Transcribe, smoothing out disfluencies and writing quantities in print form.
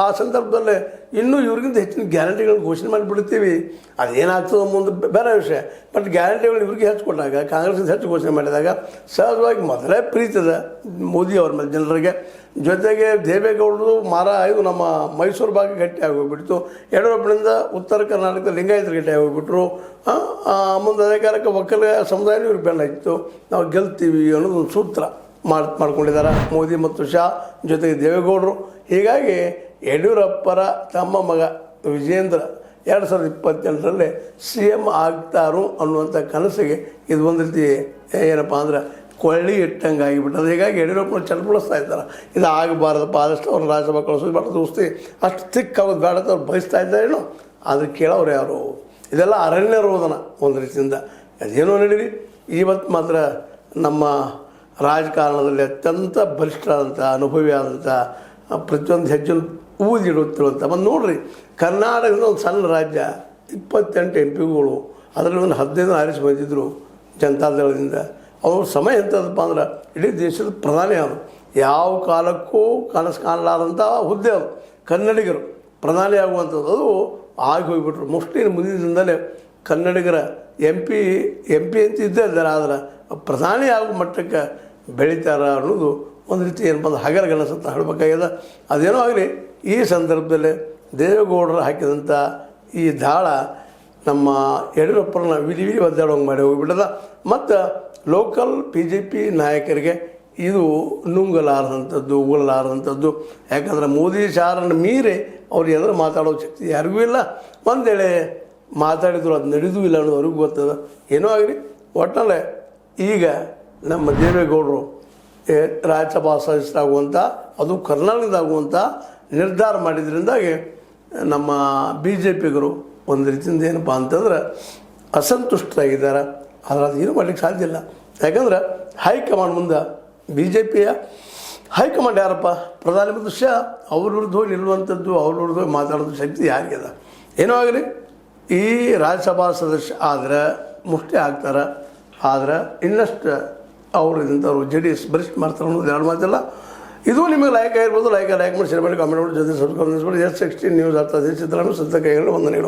ಆ ಸಂದರ್ಭದಲ್ಲೇ ಇನ್ನೂ ಇವ್ರಿಗಿಂತ ಹೆಚ್ಚಿನ ಗ್ಯಾರಂಟಿಗಳನ್ನ ಘೋಷಣೆ ಮಾಡಿಬಿಡ್ತೀವಿ. ಅದೇನಾಗ್ತದೆ ಮುಂದೆ ಬೇರೆ ವಿಷಯ. ಬಟ್ ಗ್ಯಾರಂಟಿಗಳು ಇವ್ರಿಗೆ ಹೆಚ್ಚು ಕೊಟ್ಟಾಗ, ಕಾಂಗ್ರೆಸ್ ಹೆಚ್ಚು ಘೋಷಣೆ ಮಾಡಿದಾಗ ಸಹಜವಾಗಿ ಮೊದಲೇ ಪ್ರೀತಿ ಇದೆ ಮೋದಿ ಅವ್ರ ಮೇಲೆ ಜನರಿಗೆ. ಜೊತೆಗೆ ದೇವೇಗೌಡರು ಇದು ನಮ್ಮ ಮೈಸೂರು ಭಾಗ ಗಟ್ಟಿ ಆಗೋಗ್ಬಿಡ್ತು. ಯಡಿಯೂರಪ್ಪನಿಂದ ಉತ್ತರ ಕರ್ನಾಟಕದ ಲಿಂಗಾಯತರು ಗಟ್ಟಿ ಆಗೋಗ್ಬಿಟ್ರು. ಮುಂದೆ ಅಧಿಕಾರಕ್ಕೆ ಒಕ್ಕಲ ಸಮುದಾಯನೂ ಇವ್ರಿಗೆ ಬೆಲ್ಲ ಇತ್ತು. ನಾವು ಗೆಲ್ತೀವಿ ಅನ್ನೋದು ಒಂದು ಸೂತ್ರ ಮಾಡ್ಕೊಂಡಿದ್ದಾರೆ ಮೋದಿ ಮತ್ತು ಶಾ, ಜೊತೆಗೆ ದೇವೇಗೌಡರು. ಹೀಗಾಗಿ ಯಡಿಯೂರಪ್ಪರ ತಮ್ಮ ಮಗ ವಿಜೇಂದ್ರ 2028ರಲ್ಲಿ CM ಆಗ್ತಾರು ಅನ್ನುವಂಥ ಕನಸಿಗೆ ಇದು ಒಂದು ರೀತಿ ಏನಪ್ಪ ಅಂದ್ರೆ ಕೊಳ್ಳಿ ಇಟ್ಟಂಗೆ ಆಗಿಬಿಟ್ಟದು. ಹೀಗಾಗಿ ಯಡಿಯೂರಪ್ಪನ ಚಲಪಡಿಸ್ತಾ ಇದ್ದಾರೆ. ಇದು ಆಗಬಾರ್ದಪ್ಪ, ಆದಷ್ಟು ಅವ್ರು ರಾಜ್ಯಸಭಾ ಕಳಿಸೋದು ಬೇಡ, ದೋಸ್ತಿ ಅಷ್ಟು ತಿಕ್ಕಾಗೋದು ಬೇಡ ಅಂತ ಅವ್ರು ಬಯಸ್ತಾ ಇದ್ದಾರೇನೋ. ಆದರೆ ಕೇಳೋರು ಯಾರು? ಇದೆಲ್ಲ ಅರಣ್ಯ ರೋದನ ಒಂದು ರೀತಿಯಿಂದ. ಅದೇನೋ ನಡೀರಿ, ಇವತ್ತು ಮಾತ್ರ ನಮ್ಮ ರಾಜಕಾರಣದಲ್ಲಿ ಅತ್ಯಂತ ಬಲಿಷ್ಠರಾದಂಥ, ಅನುಭವಿ ಆದಂಥ, ಪ್ರತಿಯೊಂದು ಹೆಜ್ಜೆನ ಊದಿಡುತ್ತಿರುವಂಥ ಒಂದು ನೋಡ್ರಿ, ಕರ್ನಾಟಕದ ಒಂದು ಸಣ್ಣ ರಾಜ್ಯ, 28 MP ಗಳು, ಅದರಲ್ಲಿ ಒಂದು 15 ಆರಿಸಿ ಬಂದಿದ್ದರು ಜನತಾದಳದಿಂದ. ಅವ್ರ ಸಮಯ ಎಂಥದಪ್ಪ ಅಂದ್ರೆ ಇಡೀ ದೇಶದ ಪ್ರಧಾನಿ ಅವರು. ಯಾವ ಕಾಲಕ್ಕೂ ಕನಸು ಕಾಣಲಾರಂಥ ಹುದ್ದೆ ಅದು. ಕನ್ನಡಿಗರು ಪ್ರಧಾನಿ ಆಗುವಂಥದ್ದು ಅದು ಆಗಿ ಹೋಗಿಬಿಟ್ರು. ಮೋಸ್ಟ್ಲಿ ಮುಂದಿನ ದಿನದಲ್ಲೇ ಕನ್ನಡಿಗರ MP ಅಂತ ಇದ್ದೇ ಇದ್ದಾರೆ, ಆದರೆ ಪ್ರಧಾನಿ ಆಗೋ ಮಟ್ಟಕ್ಕೆ ಬೆಳೀತಾರ ಅನ್ನೋದು ಒಂದು ರೀತಿ ಏನಪ್ಪ ಅಂದ್ರೆ ಹಗರಗನಸಂತ ಹೇಳಬೇಕಾಗ್ಯದ. ಅದೇನೋ ಆಗಲಿ, ಈ ಸಂದರ್ಭದಲ್ಲಿ ದೇವೇಗೌಡರು ಹಾಕಿದಂಥ ಈ ದಾಳ ನಮ್ಮ ಯಡಿಯೂರಪ್ಪರನ್ನ ವಿಧಿ ಒದ್ದಾಡೋಂಗೆ ಮಾಡಿ ಹೋಗಿಬಿಟ್ಟದ. ಮತ್ತು ಲೋಕಲ್ BJP ನಾಯಕರಿಗೆ ಇದು ನುಂಗಲಾರದಂಥದ್ದು, ಉಗುಳಲಾರದಂಥದ್ದು. ಯಾಕಂದ್ರೆ ಮೋದಿ ಶಾರನ್ನು ಮೀರಿ ಅವ್ರು ಎದುರು ಮಾತಾಡೋ ಶಕ್ತಿ ಯಾರಿಗೂ ಇಲ್ಲ. ಒಂದು ವೇಳೆ ಮಾತಾಡಿದ್ರು ಅದು ನಡೆದೂ ಇಲ್ಲ ಅನ್ನೋದು ಅವ್ರಿಗೂ ಗೊತ್ತದ. ಏನೋ ಆಗಲಿ, ಒಟ್ಟಲ್ಲೇ ಈಗ ನಮ್ಮ ದೇವೇಗೌಡರು ರಾಜ್ಯಸಭಾ ಸದಸ್ಯರಾಗುವಂಥ, ಅದು ಕರ್ನಾಟಕದಾಗುವಂಥ ನಿರ್ಧಾರ ಮಾಡಿದ್ರಿಂದಾಗಿ ನಮ್ಮ BJPಗರು ಒಂದು ರೀತಿಯಿಂದ ಏನಪ್ಪ ಅಂತಂದ್ರೆ ಅಸಂತುಷ್ಟರಾಗಿದ್ದಾರೆ. ಆದರೆ ಅದು ಏನೂ ಮಾಡಲಿಕ್ಕೆ ಸಾಧ್ಯ ಇಲ್ಲ. ಯಾಕಂದ್ರೆ ಹೈಕಮಾಂಡ್ ಮುಂದೆ BJPಯ ಹೈಕಮಾಂಡ್ ಯಾರಪ್ಪ? ಪ್ರಧಾನಮಂತ್ರಿ ಶಾ. ಅವ್ರ ವಿರುದ್ಧ ಹೋಗಿ ನಿಲ್ಲುವಂಥದ್ದು, ಅವ್ರ ವಿರುದ್ಧ ಹೋಗಿ ಮಾತಾಡೋದು ಶಕ್ತಿ ಯಾರಿಗಿದೆ? ಏನೋ ಆಗಲಿ, ಈ ರಾಜ್ಯಸಭಾ ಸದಸ್ಯ ಆದರೆ ಮುಷ್ಟಿ ಆಗ್ತಾರೆ. ಆದರೆ ಇನ್ನಷ್ಟು ಅವರು ಇಂಥವ್ರು JDS ಬಲಿಷ್ಠ ಮಾಡ್ತಾರೆ ಅನ್ನೋದು ಎರಡು ಮಾತಿಲ್ಲ. ಇದು ನಿಮಗೆ ಲೈಕ್ ಆಗಿರ್ಬೋದು. ಲೈಕ್ ಮಾಡಿ, ಶೇರ್ ಮಾಡಿ, ಕಾಮೆಂಟ್ ಮಾಡಿ, ಜೊತೆ ಸಬ್ಸ್ಕ್ರೈಬ್ ಮಾಡಿ. S16 ನ್ಯೂಸ್ ಆಗ್ತದೆ. ಚಿತ್ರಣ ಸತ್ಯ ಕೈಗಳು ವಂದನೆಗಳು.